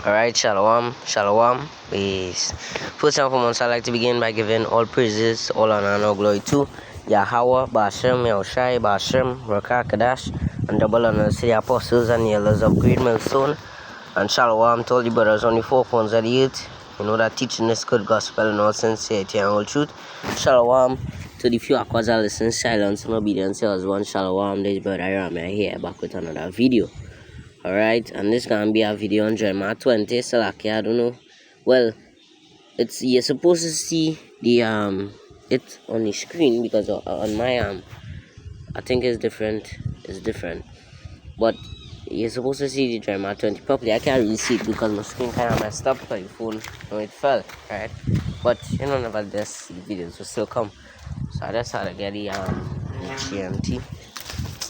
Alright, Shalom, Shalom. Peace. First and foremost, I'd like to begin by giving all praises, all honor, and all glory to Yahweh, Bashem, Yahushai, Bashem, Rakah, Kadash, and double honors to the apostles and the elders of Great Millstone. And Shalom to all the brothers on the four corners of the earth, that teaching this good gospel in all sincerity and all truth. Shalom to the few aquas that listen, silence and obedience. As one Shalom, this brother Rami here, back with another video. Alright, and this gonna be a video on Jeremiah 20. So like, I don't know. Well, you're supposed to see the it on the screen because on my I think it's different. It's different, but you're supposed to see the Jeremiah 20 properly. I can't really see it because my screen kind of messed up by the phone when it fell, right? But nevertheless, the videos will still come. So I just had to get the GMT.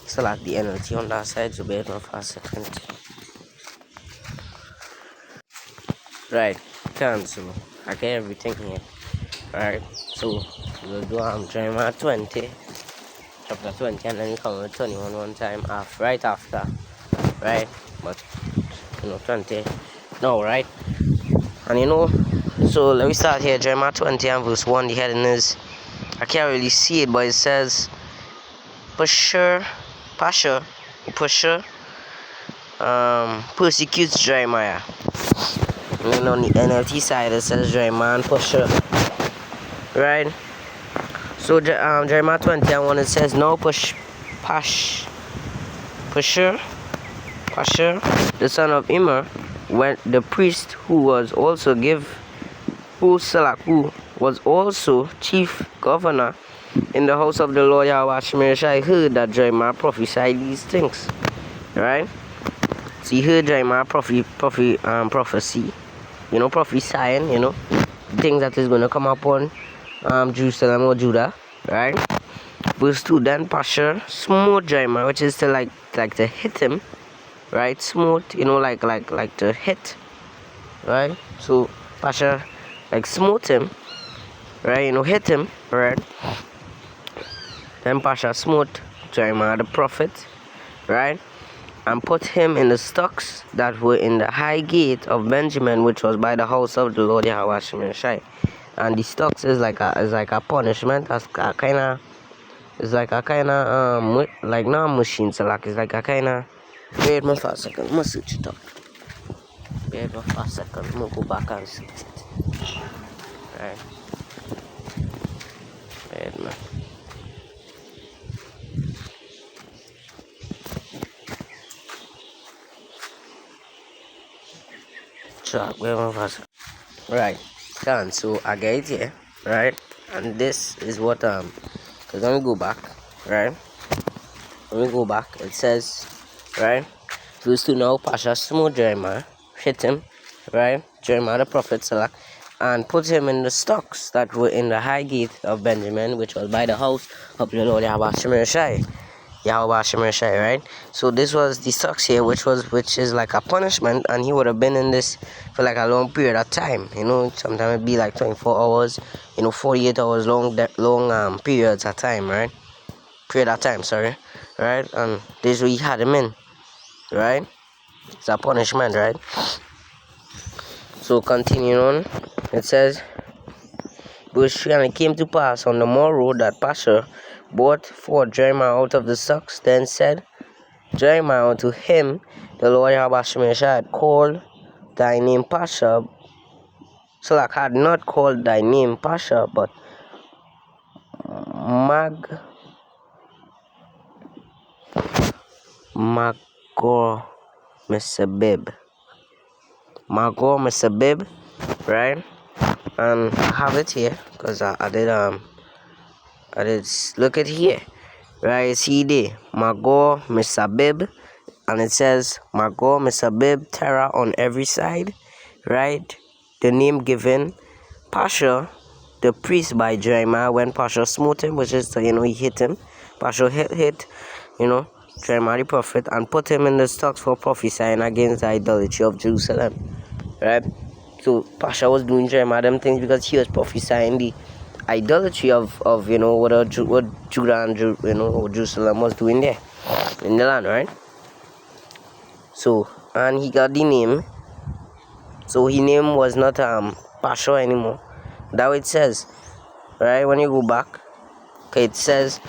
Select the NLT on that side, so wait for a second. Right, cancel. I get everything here. Right, so we'll do Jeremiah 20, chapter 20, and then we come with 21 one time right after. Right, but 20 no, right? And so let me start here. Jeremiah 20 and verse 1. The heading is, I can't really see it, but it says Pasha persecutes Jeremiah. And then on the NLT side it says Jeremiah Pasha. Right? So Jeremiah 20 and 1 it says, now Pasha, the son of Immer, when the priest who was also chief governor in the house of the Lord Yahweh Shemeshai, heard that Jeremiah prophesied these things. Right? So he heard Jeremiah prophecy, prophesying, things that is going to come upon Jerusalem or Judah. Right? Verse 2, then Pasha smote Jeremiah, which is to like to hit him. Right? Smote, like to hit. Right? So Pasha smote him. Right? Hit him. Right? Then Pasha smote Jeremiah the prophet, right, and put him in the stocks that were in the high gate of Benjamin, which was by the house of the Lord Yahweh Shemeshai. And the stocks is like a punishment. That's a kind of, like not a machine, so like it's like a kind of. Wait me for a second. I'm gonna switch it up. Wait me for a second. I'm gonna go back and switch it. Right. Wait me. Right, done. So I get it here, right? And this is what cause let me go back, right? It says, right, verse 2, now Pasha smote Jeremiah, hit him, right, Jeremiah the prophet, and put him in the stocks that were in the high gate of Benjamin, which was by the house of the Lord Yahweh Shemeshai, right? So this was the stocks here, which is like a punishment, and he would have been in this for like a long period of time. Sometimes it'd be like 24 hours, 48 hours, long periods of time, right? Right? And this we had him in, right? It's a punishment, right? So continuing on, it says, verse 3, and it came to pass on the morrow that Pasha brought forth Jeremiah out of the stocks. Then said Jeremiah unto him, the Lord Yahweh Shemeshai had called thy name Pasha. So like had not called thy name Pasha, but Magor Mesabib, right? And I have it here because I did look at here, right? See there, Magor Mesabib, and it says Magor Mesabib, terror on every side, right? The name given Pasha the priest by Jeremiah when Pasha smote him, which is he hit him. Pasha hit Jeremiah the prophet and put him in the stocks for prophesying against the idolatry of Jerusalem, right? So Pasha was doing Jeremiah them things because he was prophesying the idolatry of what Judah and Jerusalem was doing there in the land, right? So, and he got the name So his name was not Pasha anymore. That what it says, right? When you go back, okay, it says,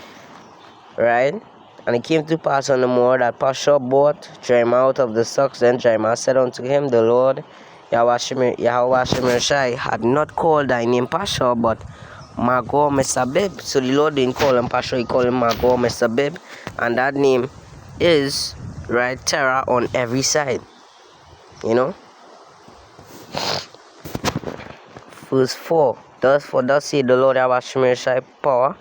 right? And it came to pass on the morrow that Pasha brought Jeremiah out of the stocks. Then Jeremiah said unto him, The Lord Yahweh Shemeshai had not called thy name Pasha, but Magor Mesabib. So the Lord didn't call him Pasha, he called him Magor Mesabib. And that name is, right, terror on every side. You know? Verse 4. Thus saith the Lord Yahweh Shemeshai power.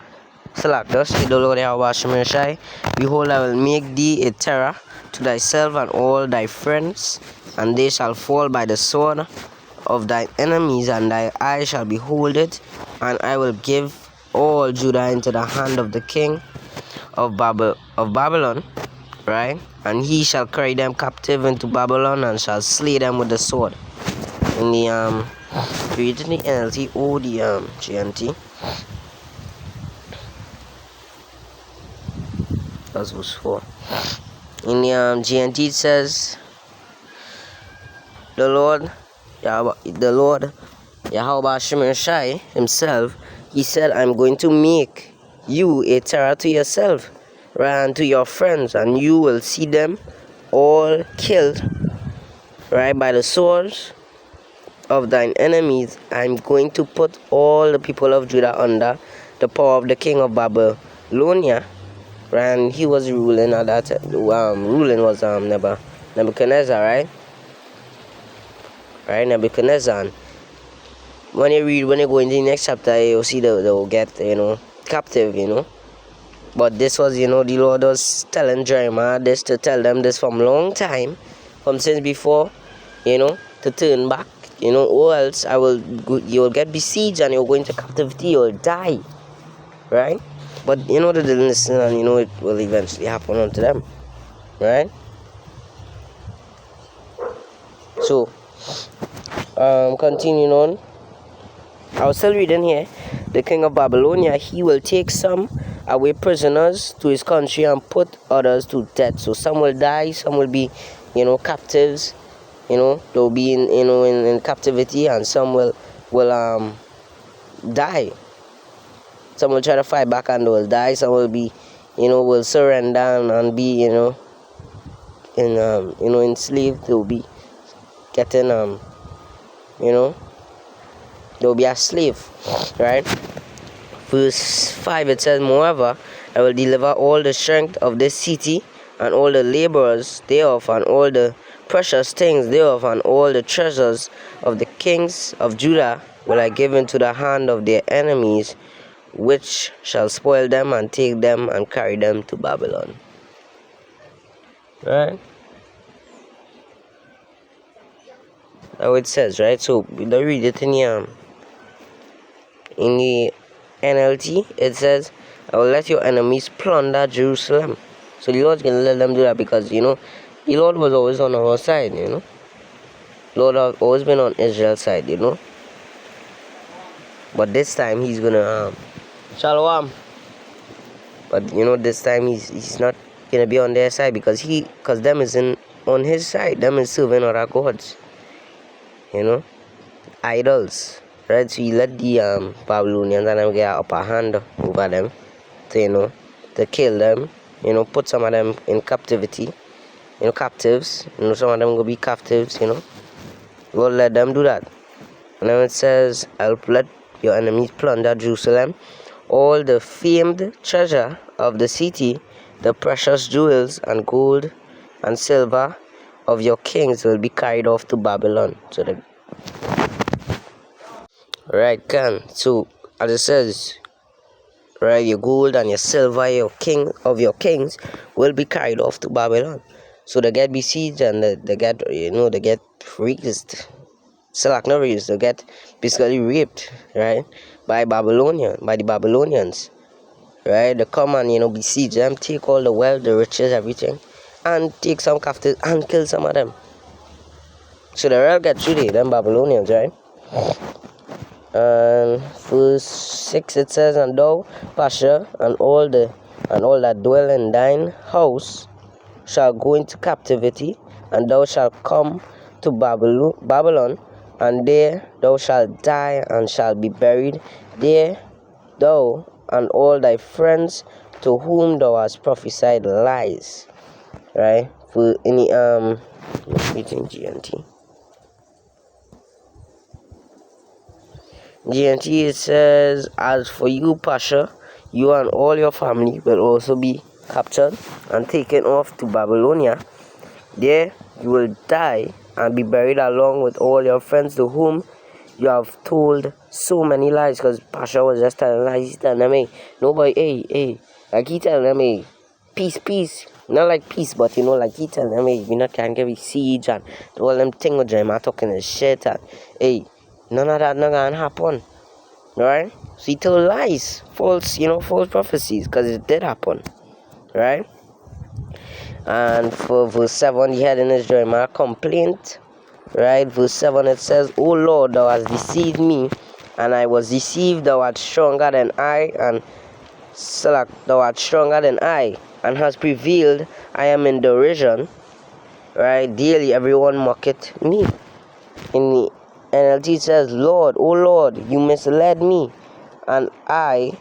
Thus saith the Lord Yahweh Shemeshai, Behold, I will make thee a terror to thyself and all thy friends, and they shall fall by the sword of thy enemies, and thy eye shall behold it. And I will give all Judah into the hand of the king of Babylon, right? And he shall carry them captive into Babylon, and shall slay them with the sword. In the read in the NLT or the GNT. That's verse 4. In the GNT it says, the Lord Yahweh Shemeshai himself, he said, I'm going to make you a terror to yourself, right, and to your friends, and you will see them all killed, right, by the swords of thine enemies. I'm going to put all the people of Judah under the power of the king of Babylonia, right, and he was ruling at that time. Ruling was Nebuchadnezzar, right, Nebuchadnezzar. And when you go in the next chapter, you'll see they'll get, captive, But this was, the Lord was telling Jeremiah this, to tell them this from long time, from since before, to turn back, or else you will get besieged and you'll go into captivity, you'll die, right? But they didn't listen, and it will eventually happen unto them, right? So, continuing on, I was still reading here. The king of Babylonia, he will take some away prisoners to his country and put others to death. So some will die, some will be, captives. They'll be in captivity, and some will die. Some will try to fight back and they will die. Some will be, will surrender and be, enslaved. They'll be getting, they'll be a slave, right? Verse 5, it says, Moreover, I will deliver all the strength of this city, and all the laborers thereof, and all the precious things thereof, and all the treasures of the kings of Judah will I give into the hand of their enemies, which shall spoil them and take them and carry them to Babylon. Right? That's what it says, right? So we don't read it in the NLT. It says, I will let your enemies plunder Jerusalem. So the Lord's gonna let them do that because the Lord was always on our side, The Lord has always been on Israel's side, But this time he's gonna Shalom. But this time he's not gonna be on their side because them is on his side. Them is serving other gods. Idols. Right? So he let the Babylonians and them get an upper hand over them to to kill them, put some of them in captivity, captives, some of them will be captives, We'll let them do that. And then it says, I'll let your enemies plunder Jerusalem, all the famed treasure of the city, the precious jewels and gold and silver of your kings will be carried off to Babylon. So so as it says, right, your gold and your silver, your kings will be carried off to Babylon. So they get besieged and they get raised. They get basically raped, right, by the Babylonians. Right? They come and besiege them, take all the wealth, the riches, everything, and take some captives and kill some of them. So they all get through them Babylonians, right? And verse 6 it says, And thou, Pasha, and all that dwell in thine house shall go into captivity, and thou shalt come to Babylon, and there thou shalt die and shalt be buried. There thou and all thy friends to whom thou hast prophesied lies. Right? For any let me think GNT. GNT, it says, as for you, Pasha, you and all your family will also be captured and taken off to Babylonia. There you will die and be buried along with all your friends to whom you have told so many lies. Because Pasha was just telling lies. He's telling them, hey, nobody, hey, like he telling them, hey, peace. Not like peace, but like he telling them, hey, we not can get a siege and all them things with Jeremiah talking his shit and hey, none of that not gonna happen. Right? So he told lies, false prophecies, because it did happen. Right? And for verse 7, he had in his Jeremiah complaint. Right? Verse 7, it says, O Lord, thou hast deceived me, and I was deceived. Thou art stronger than I, and thou art stronger than I, and hast prevailed. I am in derision. Right? Daily everyone mocketh me. In the NLT says, Lord, O Lord, you misled me, and I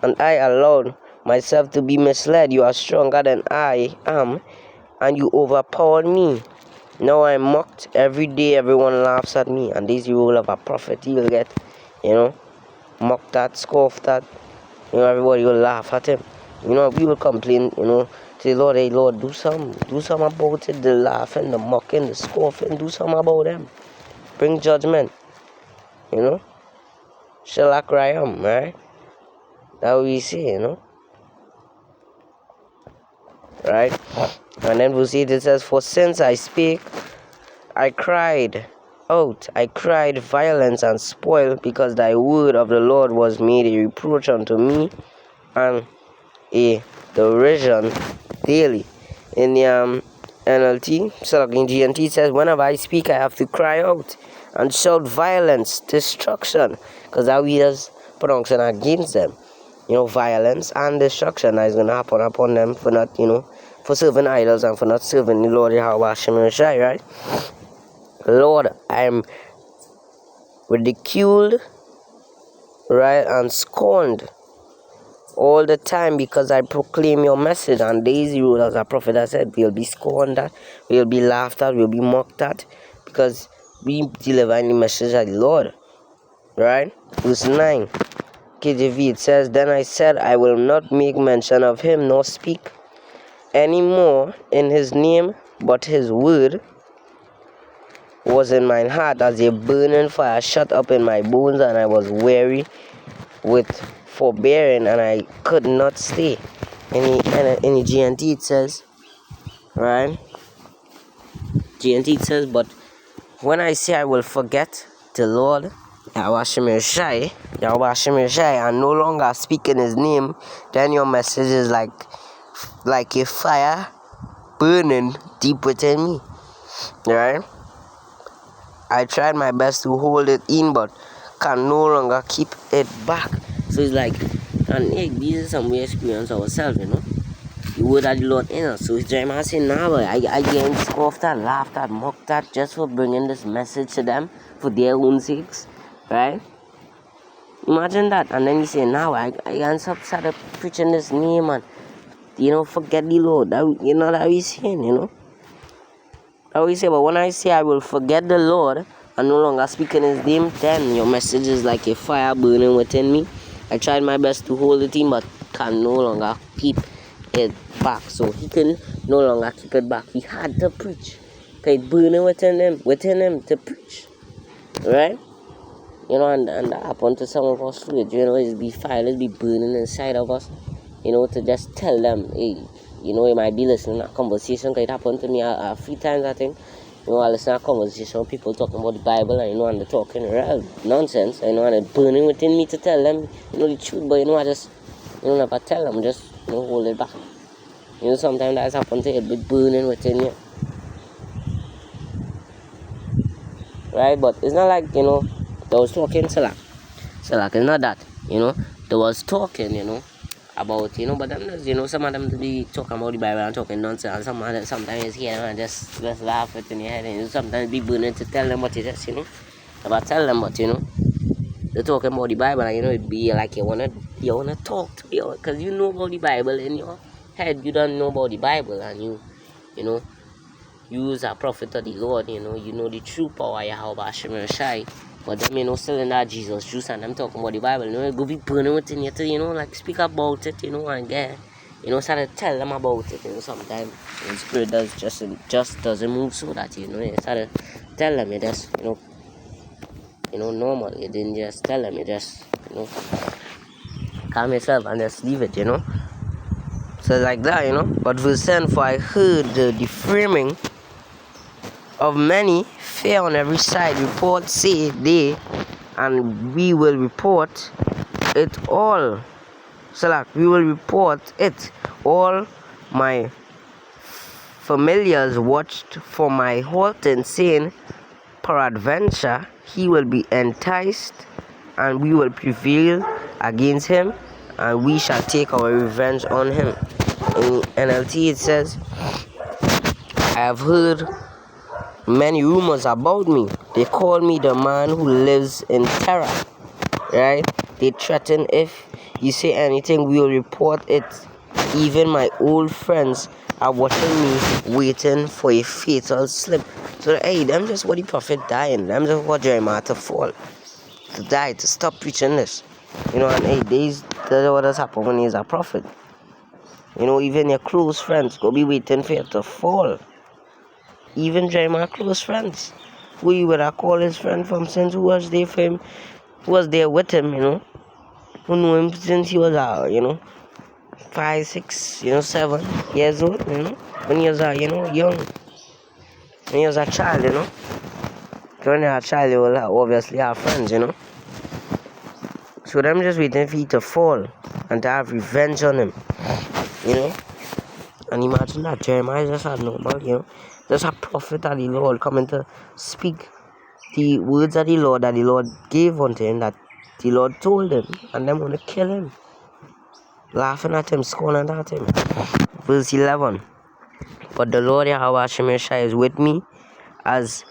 allowed myself to be misled. You are stronger than I am, and you overpowered me. Now I'm mocked every day. Everyone laughs at me, and this is the role of a prophet. He will get, mocked at, scoffed at. Everybody will laugh at him. We will complain, to the Lord, hey Lord, do something about it. The laughing, the mocking, the scoffing, do something about them. Bring judgment. Shalak Rayam, right? That we see, right? And then verse 8 it says, for since I spake, I cried out, I cried violence and spoil, because thy word of the Lord was made a reproach unto me, and a derision daily. In the NLT, so in GNT, it says, whenever I speak, I have to cry out and shout violence, destruction, because that we just pronouncing against them. Violence and destruction that is going to happen upon them for not, for serving idols and for not serving the Lord Yahweh Hashem Yeshai, right? Lord, I am ridiculed, right, and scorned all the time because I proclaim your message. And Daisy rule, as a prophet has said, we'll be scorned at, we'll be laughed at, we'll be mocked at, because we deliver the message of the Lord, right? Verse 9, KJV, it says, then I said, I will not make mention of him nor speak any more in his name, but his word was in mine heart as a burning fire shut up in my bones, and I was weary with forbearing, and I could not stay. In the GNT it says, right? GNT it says, but when I say I will forget the Lord Yahweh Hashem Yeshai, and no longer speak in his name, then your message is like a fire burning deep within me, right? I tried my best to hold it in, but can no longer keep it back. So it's like, and hey, this is some we experience ourselves, the word of the Lord in us. So Jeremiah saying, now I get scoffed at, laughed at, mocked at, just for bringing this message to them for their own sakes, right? Imagine that. And then he say, now I can't start preaching this name and forget the Lord. That he's saying, That we say, but when I say I will forget the Lord and no longer speak in his name, then your message is like a fire burning within me. I tried my best to hold it in, but can no longer keep it back. So he can no longer keep it back. He had to preach. Okay, burning within him to preach. Right? And that happened to some of us too. It's be fire, it's be burning inside of us. To just tell them, hey, you might be listening to a conversation, because it happened to me a few times, I think. I listen to a conversation, people talking about the Bible, and and they're talking real nonsense, and it's burning within me to tell them, the truth, but I just, never tell them, just, hold it back. Sometimes that's happened to it, be burning within you. Right? But it's not like, they was talking, Salak, it's not that, they was talking, about, but them, some of them be talking about the Bible and talking nonsense, and sometimes you hear them and just laugh it in your head, and sometimes be burning to tell them what it is, Never tell them, but they're talking about the Bible, and it be like you wanna talk to you, because you know about the Bible in your head. You don't know about the Bible, and you know you is a prophet of the Lord. You know the true power Yahweh Hashem Shai. But them, still in that Jesus juice, and them talking about the Bible. It go be burning within you to, like speak about it, and get, start to tell them about it. Sometimes the spirit just doesn't move so that you start to tell them. You just normal. You didn't just tell them. You just calm yourself and just leave it. So like that. But verse 10, for I heard the framing of many, fear on every side. Report say they, and we will report it all. Select, we will report it all. My familiars watched for my halting, saying, peradventure he will be enticed, and we will prevail against him, and we shall take our revenge on him. In NLT it says, I have heard many rumors about me. They call me the man who lives in terror. Right? They threaten, if you say anything, we will report it. Even my old friends are watching me, waiting for a fatal slip. So hey, them just what the prophet dying. Them just what Jeremiah to fall, to die, to stop preaching this. And hey, that's what has happened when he's a prophet. Even your close friends go be waiting for you to fall. Even Jeremiah's close friends, who you would have called his friend from since, who was there for him, who was there with him, who knew him since he was 5, 6, 7 years old, when he was young, when he was a child, when you're a child, you will obviously have friends, So them just waiting for you to fall and to have revenge on him, And imagine that Jeremiah just a normal, just a prophet of the Lord coming to speak the words of the Lord that the Lord gave unto him, that the Lord told him, and them want to kill him, laughing at him, scorning at him. Verse 11, but the Lord Yahweh Hashem is with me as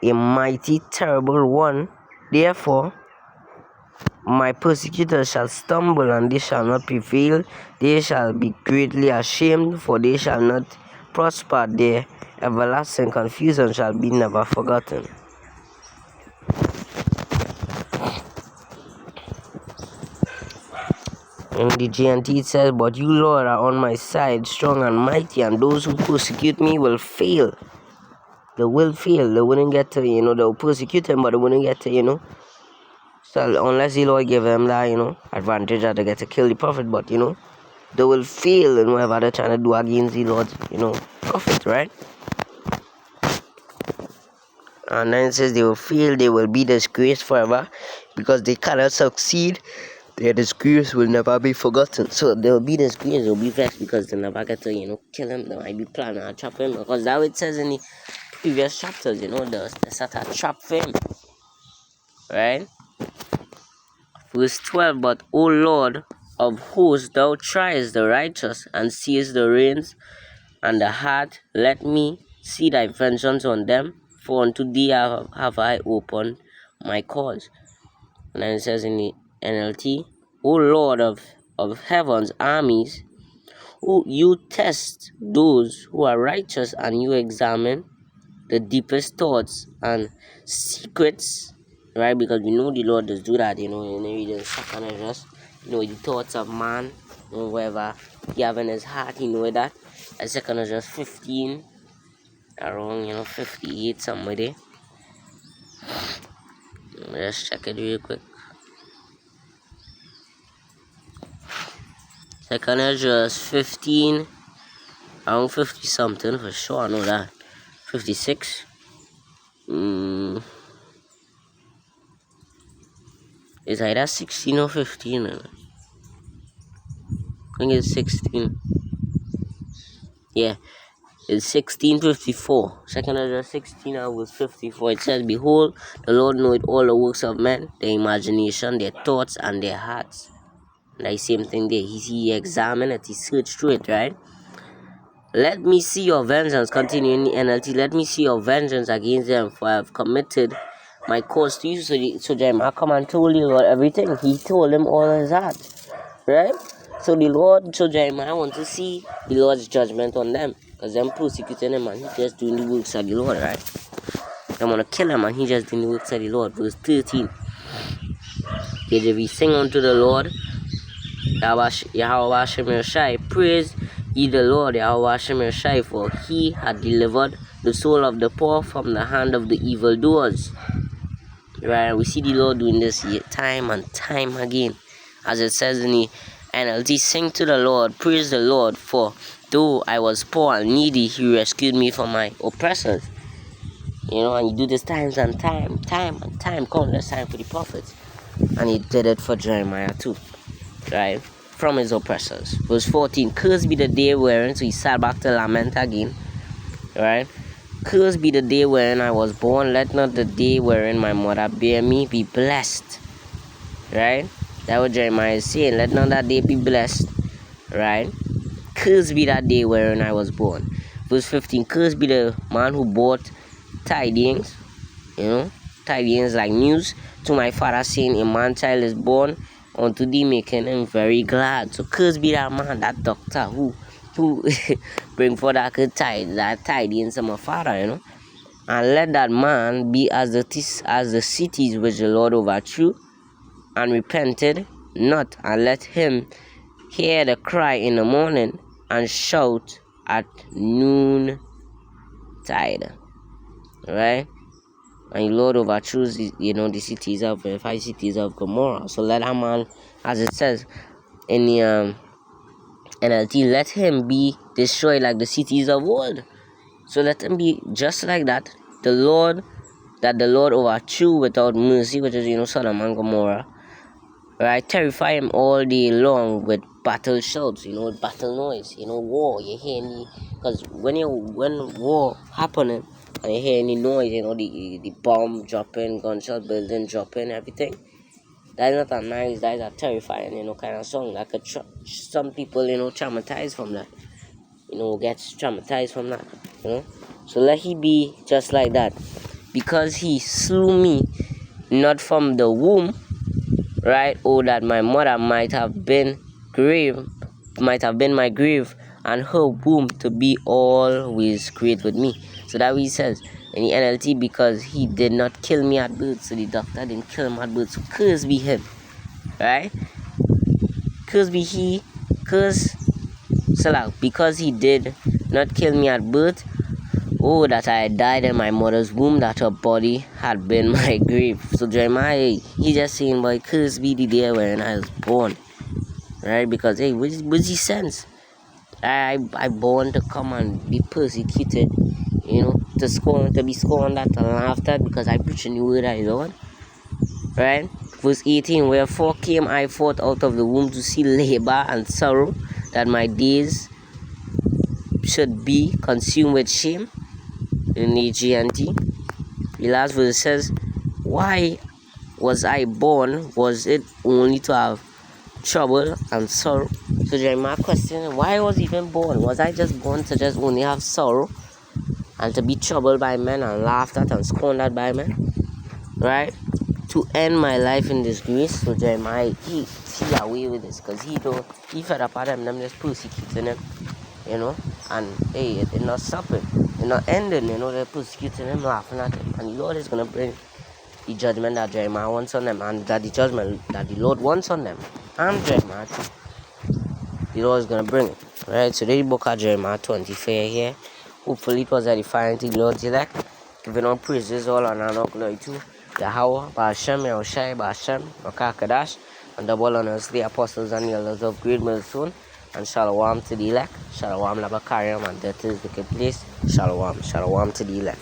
a mighty terrible one. Therefore my persecutors shall stumble, and they shall not prevail. They shall be greatly ashamed, for they shall not prosper. Their everlasting confusion shall be never forgotten. In the GNT it says, but you, Lord, are on my side, strong and mighty, and those who persecute me will fail. They will fail. They wouldn't get to, they'll persecute him, but they wouldn't get to, so unless the Lord give them that, advantage that they get to kill the prophet, but, they will fail in whatever they're trying to do against the Lord, prophet, right? And then it says they will fail, they will be disgraced forever, because they cannot succeed. Their disgrace will never be forgotten. So they'll be disgraced, they'll be vexed because they never get to, kill him. They might be planning to trap him, because that it says in the previous chapters, they set a trap for him. Right? Verse 12, but O Lord of hosts, thou triest the righteous, and seest the reins and the heart. Let me see thy vengeance on them, for unto thee have I opened my cause. And then it says in the NLT, O Lord of heaven's armies, who you test those who are righteous, and you examine the deepest thoughts and secrets, right? Because we know the Lord does do that, in the second address, the thoughts of man, whatever he have in his heart, he know that. And second address 15, around 58 somewhere there. Let's check it real quick. Second address 15, around 50 something for sure, I know that. 56. It's either 16 or 15. I think it's 16. Yeah, it's 1654. Second address 16, I was 54. It says, behold, the Lord knoweth all the works of men, their imagination, their thoughts, and their hearts. And the same thing there. He examined it, he searched through it, right? Let me see your vengeance, continuing the NLT. Let me see your vengeance against them, for I have committed my cause to you. So Jeremiah come and told the Lord everything. He told him all of that, right? So Jeremiah want to see the Lord's judgment on them, because them persecuting him and he just doing the works of the Lord, right? They want to kill him and he just doing the works of the Lord. Verse 13. KJV, sing unto the Lord, Yahweh Hashem Yoshai, praise ye the Lord, Yahweh Hashem Yoshai, for he had delivered the soul of the poor from the hand of the evildoers. Right, we see the Lord doing this time and time again. As it says in the NLT, sing to the Lord, praise the Lord, for though I was poor and needy, he rescued me from my oppressors. You know, and you do this time and time, countless time for the prophets. And he did it for Jeremiah too, right? From his oppressors. Verse 14, cursed be the day wherein, so he sat back to lament again, right? Cursed be the day wherein I was born, let not the day wherein my mother bare me be blessed, right? That's what Jeremiah is saying, let not that day be blessed, right? Cursed be that day wherein I was born. Verse 15, cursed be the man who brought tidings, you know, tidings like news to my father, saying, a man child is born unto thee, making him very glad. So cursed be that man, that doctor who bring forth that tidings to my father, you know. And let that man be as the cities which the Lord overthrew and repented not, and let him hear the cry in the morning and shout at noon tide, right? And the Lord overthrew, you know, the cities of the 5 cities of Gomorrah. So let that man, as it says in the NLT, let him be destroyed like the cities of old. So let him be just like that. The Lord overthrew without mercy, which is, you know, Sodom and Gomorrah, right? Terrify him all day long with battle shouts, you know, battle noise, you know, war. You hear any, because when war happening and you hear any noise, you know, the bomb dropping, gunshot building dropping, everything. That's not a nice, that's a terrifying, you know, kind of song. That could some people, you know, traumatized from that. You know, gets traumatized from that, you know. So let he be just like that. Because he slew me not from the womb, right? Oh, that my mother might have been my grave, and her womb to be always great with me. So that he says in the NLT, because he did not kill me at birth. So the doctor didn't kill him at birth. So curse be him, right? Curse be he, because he did not kill me at birth. Oh, that I had died in my mother's womb, that her body had been my grave. So Jeremiah, he just saying, boy, curse be the day when I was born, right? Because, hey, what's the sense? I born to come and be persecuted, you know, to be scorned at and laughed at because I preach a new word of the Lord, right? Verse 18, wherefore came I forth out of the womb to see labor and sorrow, that my days should be consumed with shame. In the GNT, the last verse says, why was I born? Was it only to have trouble and sorrow? So Jeremiah questioned, why was I even born? Was I just born to just only have sorrow and to be troubled by men and laughed at and scorned at by men, right? To end my life in disgrace. So Jeremiah, he away with this, because he fed up at them just persecuting him, you know, and hey, it's not stopping, it's not ending, you know, they're persecuting him, laughing at him, and the Lord is going to bring the judgment that Jeremiah wants on them, and that the judgment that the Lord wants on them, and Jeremiah too. The Lord is going to bring it, right? So the book of Jeremiah 24 here. Hopefully it was edifying to the Lord's elect, giving all praises, all honor and all glory to Yahweh, Ba'ashem, Yahushai, Ba'ashem, Rakakadash, and double honors to the apostles and the elders of Great Millstone, and shalom to the elect, shalom labakariam, and that is the place, shalom to the elect.